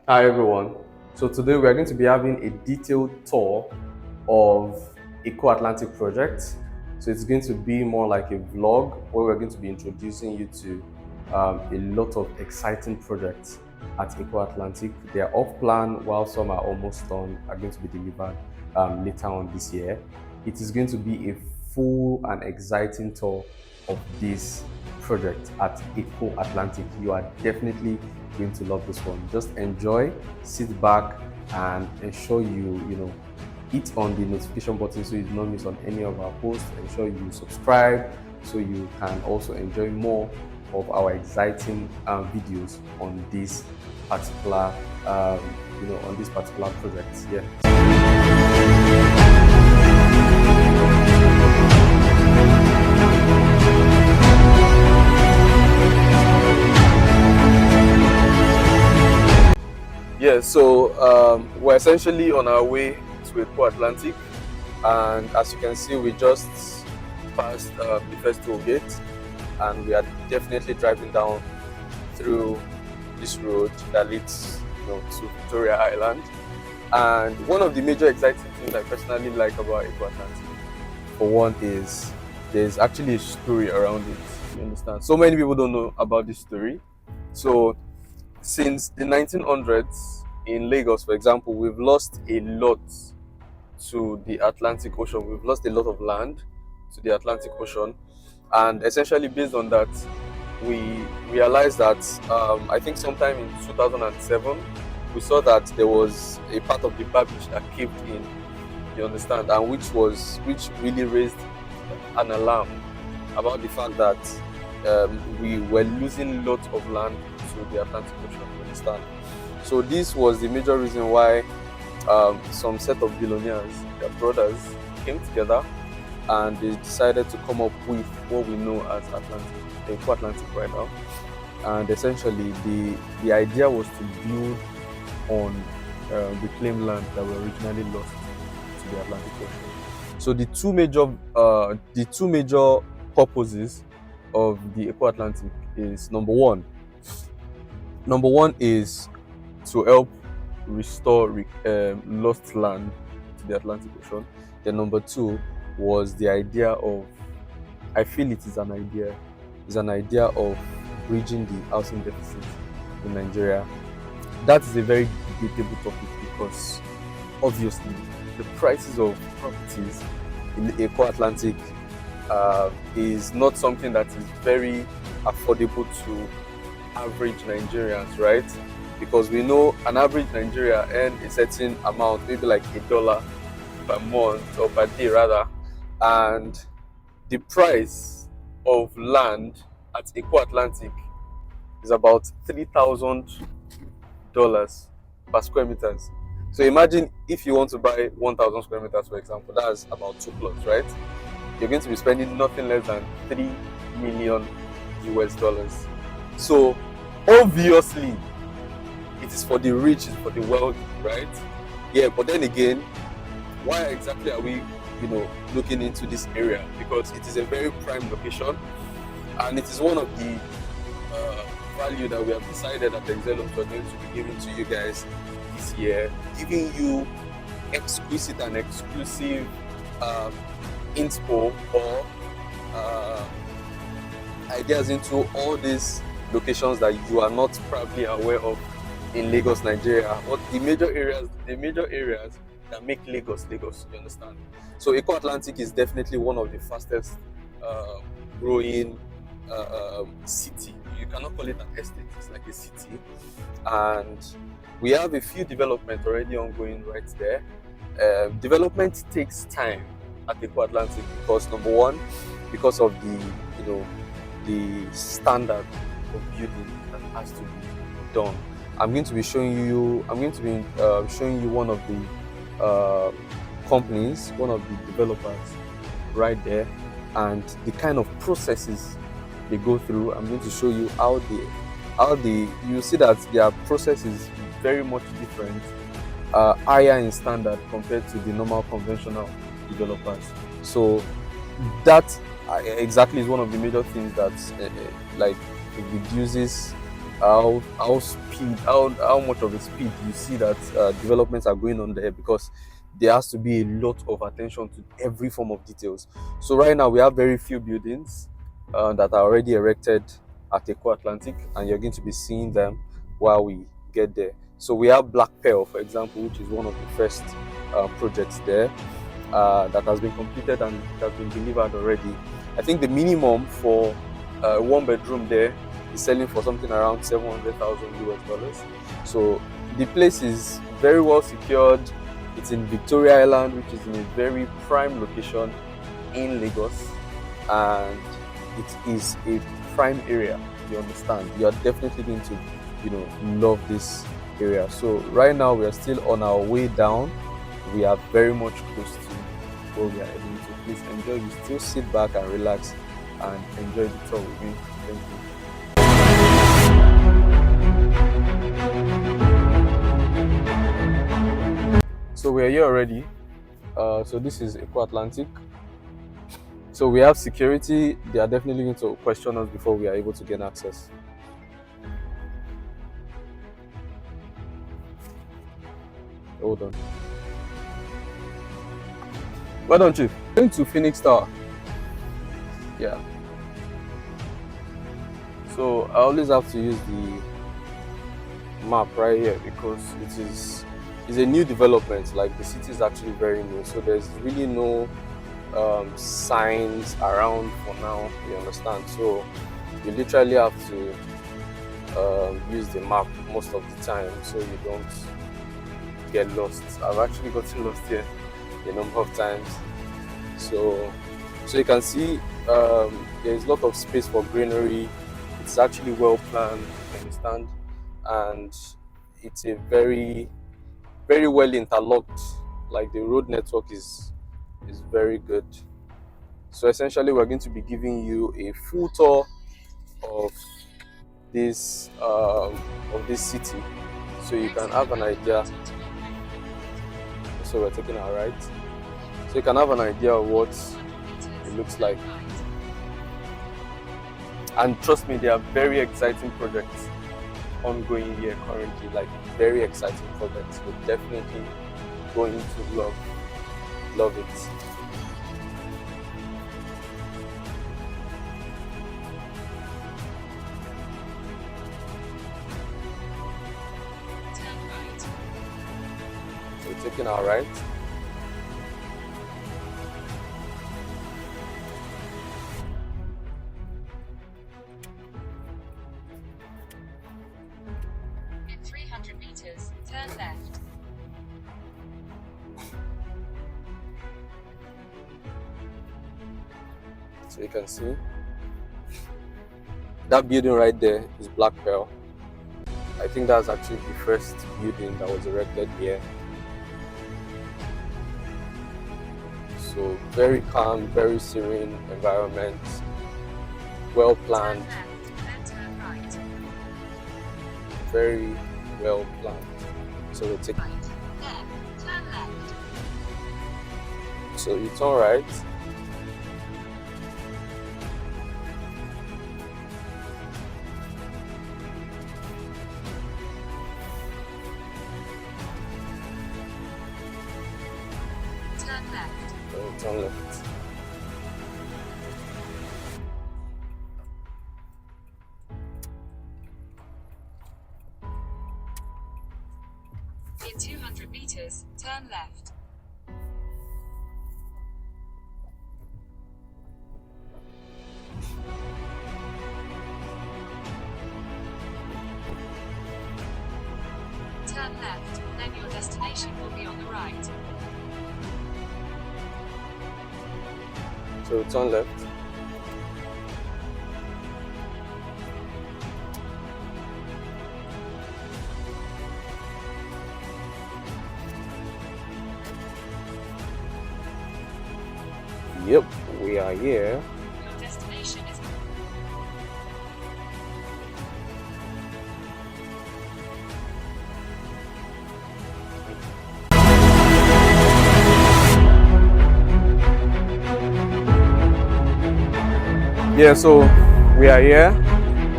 Hi everyone. So today we are going to be having a detailed tour of Eko Atlantic project. So it's going to be more like a vlog where we're going to be introducing you to a lot of exciting projects at Eko Atlantic. They are off plan while some are almost done, are going to be delivered later on this year. It is going to be a full and exciting tour of this project at Eko Atlantic. You are definitely going to love this one. Just enjoy, sit back, and ensure you hit on the notification button so you do not miss on any of our posts. Ensure you subscribe so you can also enjoy more of our exciting videos on this particular um, on this particular project. Yeah. Yeah, so we're essentially on our way to Eko Atlantic, and as you can see, we just passed the first toll gate, and we are definitely driving down through this road that leads, to Victoria Island. And one of the major exciting things I personally like about Eko Atlantic, for one, is there's actually a story around it. You understand? So many people don't know about this story. So since the 1900s in Lagos, for example, we've lost a lot to the Atlantic Ocean. We've lost a lot of land to the Atlantic Ocean, and essentially based on that, we realized that I think sometime in 2007, we saw that there was a part of the bar beach that caved in. You understand, and which really raised an alarm about the fact that we were losing lots of land to the Atlantic Ocean. You understand? So this was the major reason why some set of billionaires, their brothers, came together and they decided to come up with what we know as Eko Atlantic right now. And essentially, the idea was to build on reclaimed land that were originally lost to the Atlantic Ocean. So the two major purposes of the Eko Atlantic is number one. Number one is to help restore lost land to the Atlantic Ocean. Then number two was the idea of, I feel it is an idea of bridging the housing deficit in Nigeria. That is a very debatable topic because obviously the prices of properties in the Eko Atlantic is not something that is very affordable to average Nigerians, right? Because we know an average Nigerian earn a certain amount, maybe like $1 per month or per day rather, and the price of land at Eko Atlantic is about $3,000 per square meters. So imagine if you want to buy 1,000 square meters, for example, that's about 2 plots, right? You're going to be spending nothing less than $3 million US. So obviously, it is for the rich, it's for the wealthy, right? Yeah, but then again, why exactly are we, looking into this area? Because it is a very prime location, and it is one of the value that we have decided at Excelum we're going to be giving to you guys this year, giving you exquisite and exclusive inspo or ideas into all these locations that you are not probably aware of in Lagos, Nigeria, or the major areas that make Lagos, you understand? So Eko Atlantic is definitely one of the fastest growing city. You cannot call it an estate, it's like a city. And we have a few developments already ongoing right there. Development takes time at Eko Atlantic because number one, because of the standard of building that has to be done. I'm going to be showing you one of the companies, one of the developers right there, and the kind of processes they go through. I'm going to show you how you see that their process is very much different, higher in standard compared to the normal conventional developers. So that exactly is one of the major things that like it reduces how much of a speed you see that developments are going on there, because there has to be a lot of attention to every form of details. So right now we have very few buildings that are already erected at Eko Atlantic, and you're going to be seeing them while we get there. So we have Black Pearl, for example, which is one of the first projects there that has been completed and it has been delivered already. I think the minimum for a one bedroom there is selling for something around 700,000 US dollars. So the place is very well secured. It's in Victoria Island, which is in a very prime location in Lagos, and it is a prime area. You understand? You are definitely going to, love this area. So right now we are still on our way down. We are very much close to where we are heading to. Please enjoy. You still sit back and relax and enjoy the tour with me. Thank you. So we are here already. So this is Eko Atlantic. So we have security. They are definitely going to question us before we are able to gain access. Hold on. Why don't you? Going to Phoenix Tower. Yeah. So I always have to use the map right here because it's a new development. Like the city is actually very new, so there's really no signs around for now. You understand? So you literally have to use the map most of the time, so you don't get lost. I've actually gotten lost here a number of times. So you can see there's a lot of space for greenery. It's actually well planned, you understand, and it's a very, very well interlocked. Like the road network is very good. So essentially, we're going to be giving you a full tour of this city, so you can have an idea. So we're taking our right, so you can have an idea of what it looks like. And trust me, there are very exciting projects ongoing here currently, like very exciting projects. We're definitely going to love it. So we're taking our right. In 300 meters, turn left. So you can see that building right there is Black Pearl. I think that's actually the first building that was erected here. So very calm, very serene environment, well planned, Turn right. very well planned. So we take. Right. There. Turn left. So you turn right. Turn left. So you turn left. In 200 meters, turn left. Turn left, then your destination will be on the right. So you turn left. Yep, we are here. Your destination is Yeah, so we are here.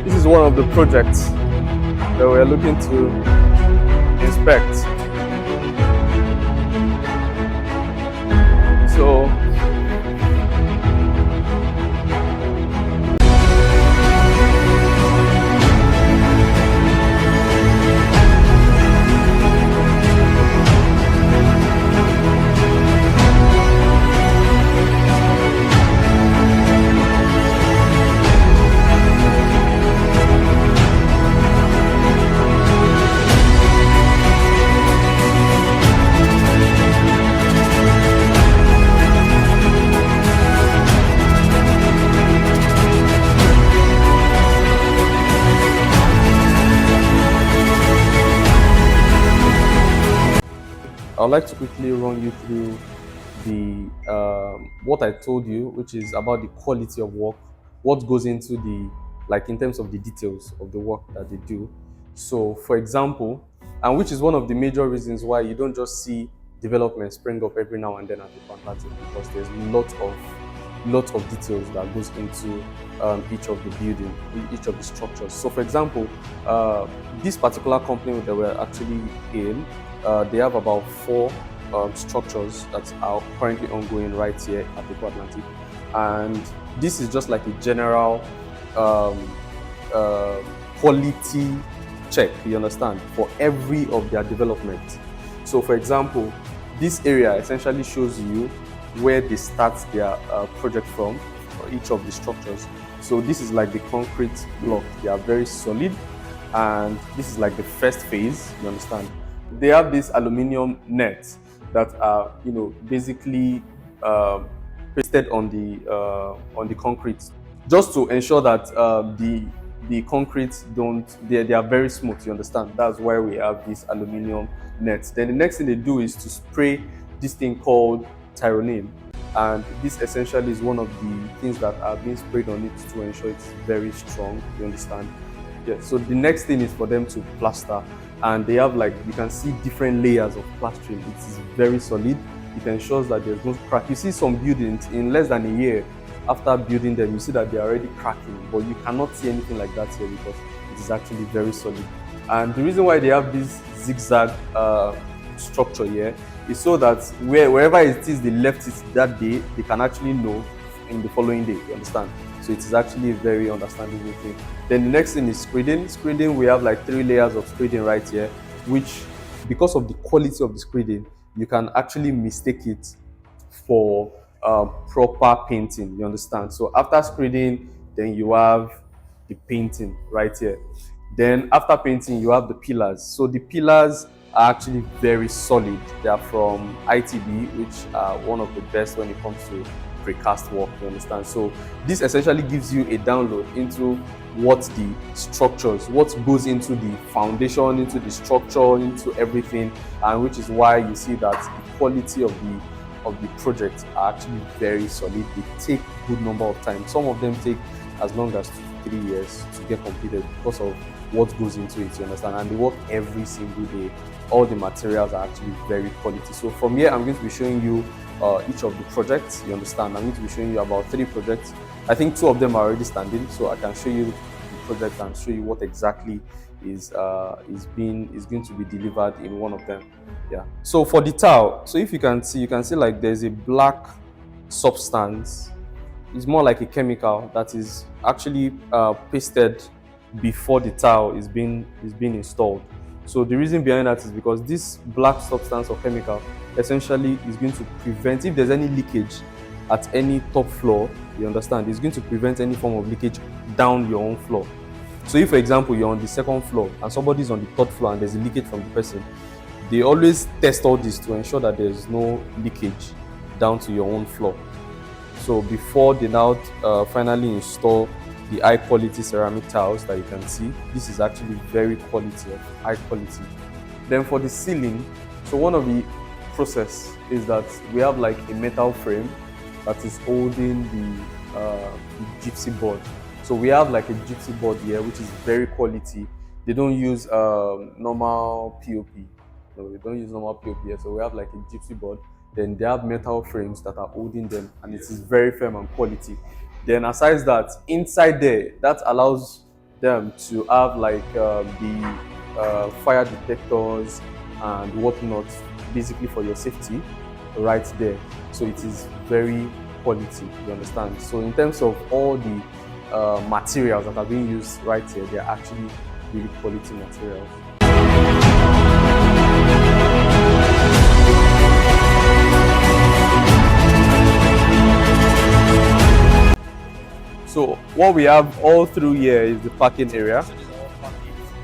This is one of the projects that we're looking to inspect. So I'd like to quickly run you through the what I told you, which is about the quality of work, what goes into the, like, in terms of the details of the work that they do. So, for example, and which is one of the major reasons why you don't just see development spring up every now and then at the Atlantic, because there's lot of details that goes into each of the building, each of the structures. So, for example, this particular company that we're actually in, they have about four structures that are currently ongoing right here at Eko Atlantic, and this is just like a general um, uh, quality check. You understand, for every of their development. So, for example, this area essentially shows you where they start their project from for each of the structures. So this is like the concrete block. They are very solid, and this is like the first phase. You understand? They have these aluminium nets that are, basically pasted on the concrete, just to ensure that the concrete don't they are very smooth. You understand? That's why we have these aluminium nets. Then the next thing they do is to spray this thing called tyronine, and this essentially is one of the things that are being sprayed on it to ensure it's very strong. You understand? Yeah. So the next thing is for them to plaster, and they have, like, you can see different layers of plastering. It is very solid. It ensures that there's no crack. You see some buildings in less than a year after building them, you see that they're already cracking, but you cannot see anything like that here because it is actually very solid. And the reason why they have this zigzag structure here is so that wherever it is they left it that day, they can actually know in the following day. You understand? So it is actually a very understandable thing. Then the next thing is screeding. Screeding, we have like 3 layers of screeding right here, which, because of the quality of the screeding, you can actually mistake it for proper painting. You understand? So after screeding, then you have the painting right here. Then after painting, you have the pillars. So the pillars are actually very solid. They are from ITB, which are one of the best when it comes to precast work. You understand? So this essentially gives you a download into what the structures, what goes into the foundation, into the structure, into everything, and which is why you see that the quality of the projects are actually very solid. They take good number of time. Some of them take as long as 2 to 3 years to get completed because of what goes into it. You understand? And they work every single day. All the materials are actually very quality. So from here, I'm going to be showing you each of the projects. You understand? I'm going to be showing you about 3 projects. I think 2 of them are already standing, so I can show you the project and show you what exactly is going to be delivered in one of them. Yeah. So for the tile, so if you can see like there's a black substance. It's more like a chemical that is actually pasted before the tile is being installed. So the reason behind that is because this black substance or chemical essentially is going to prevent, if there's any leakage at any top floor, you understand, it's going to prevent any form of leakage down your own floor. So if, for example, you're on the 2nd floor and somebody's on the 3rd floor and there's a leakage from the person, they always test all this to ensure that there's no leakage down to your own floor. So before they now finally install the high quality ceramic tiles that you can see, this is actually very high quality. Then for the ceiling, so one of the process is that we have like a metal frame that is holding the gypsy board. So we have like a gypsy board here, which is very quality. They don't use normal POP. No, they don't use normal POP here. So we have like a gypsy board. Then they have metal frames that are holding them, and it is very firm and quality. Then aside that, inside there, that allows them to have like the fire detectors and whatnot, basically for your safety, right there. So it is very quality. You understand? So in terms of all the materials that are being used right here, they are actually really quality materials. So what we have all through here is the parking area.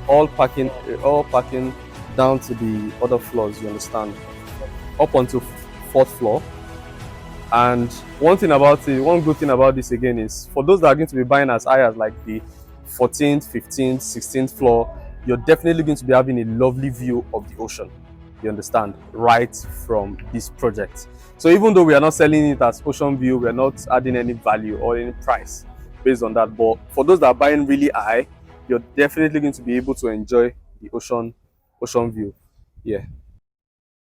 All parking, all parking down to the other floors. You understand? Up onto fourth floor. And one thing about it, one good thing about this again is for those that are going to be buying as high as like the 14th, 15th, 16th floor, you're definitely going to be having a lovely view of the ocean. You understand? Right from this project. So even though we are not selling it as ocean view, we're not adding any value or any price based on that. But for those that are buying really high, you're definitely going to be able to enjoy the ocean view. Yeah.